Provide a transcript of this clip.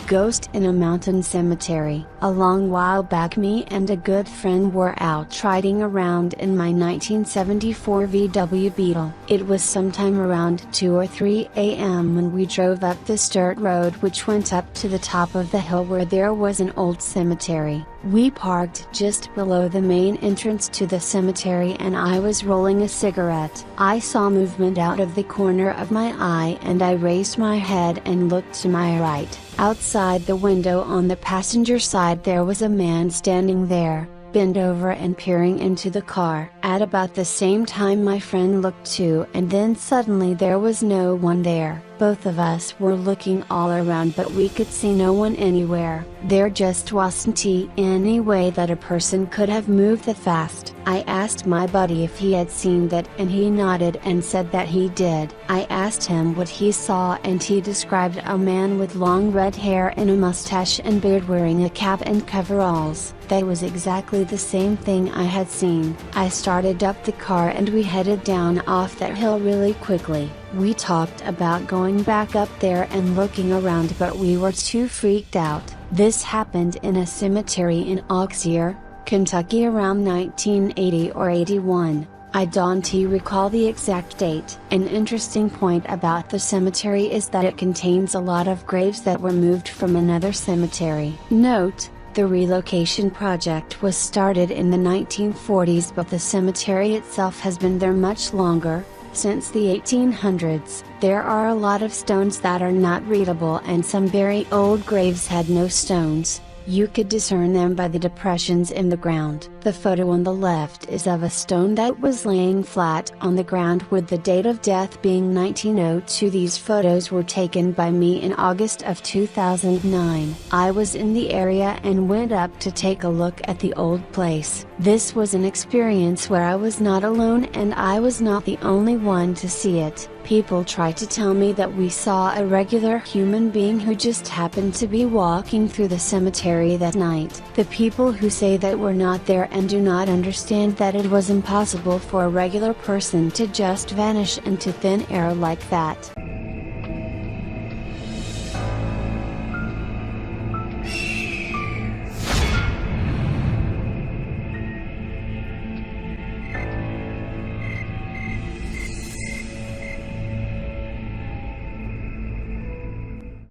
Ghost in a mountain cemetery. A long while back, me and a good friend were out riding around in my 1974 VW Beetle. It was sometime around 2 or 3 a.m. when we drove up this dirt road which went up to the top of the hill where there was an old cemetery. We parked just below the main entrance to the cemetery and I was rolling a cigarette. I saw movement out of the corner of my eye and I raised my head and looked to my right. Outside the window on the passenger side there was a man standing there, bent over and peering into the car. At about the same time my friend looked too, and then suddenly there was no one there. Both of us were looking all around but we could see no one anywhere. There just wasn't any way that a person could have moved that fast. I asked my buddy if he had seen that and he nodded and said that he did. I asked him what he saw and he described a man with long red hair and a mustache and beard wearing a cap and coveralls. That was exactly the same thing I had seen. I started up the car and we headed down off that hill really quickly. We talked about going back up there and looking around but we were too freaked out. This happened in a cemetery in Auxier, Kentucky around 1980 or 81. I don't recall the exact date. An interesting point about the cemetery is that it contains a lot of graves that were moved from another cemetery. Note: the relocation project was started in the 1940s but the cemetery itself has been there much longer, since the 1800s. There are a lot of stones that are not readable and some very old graves had no stones. You could discern them by the depressions in the ground. The photo on the left is of a stone that was laying flat on the ground with the date of death being 1902. These photos were taken by me in August of 2009. I was in the area and went up to take a look at the old place. This was an experience where I was not alone and I was not the only one to see it. People try to tell me that we saw a regular human being who just happened to be walking through the cemetery that night. The people who say that were not there and do not understand that it was impossible for a regular person to just vanish into thin air like that.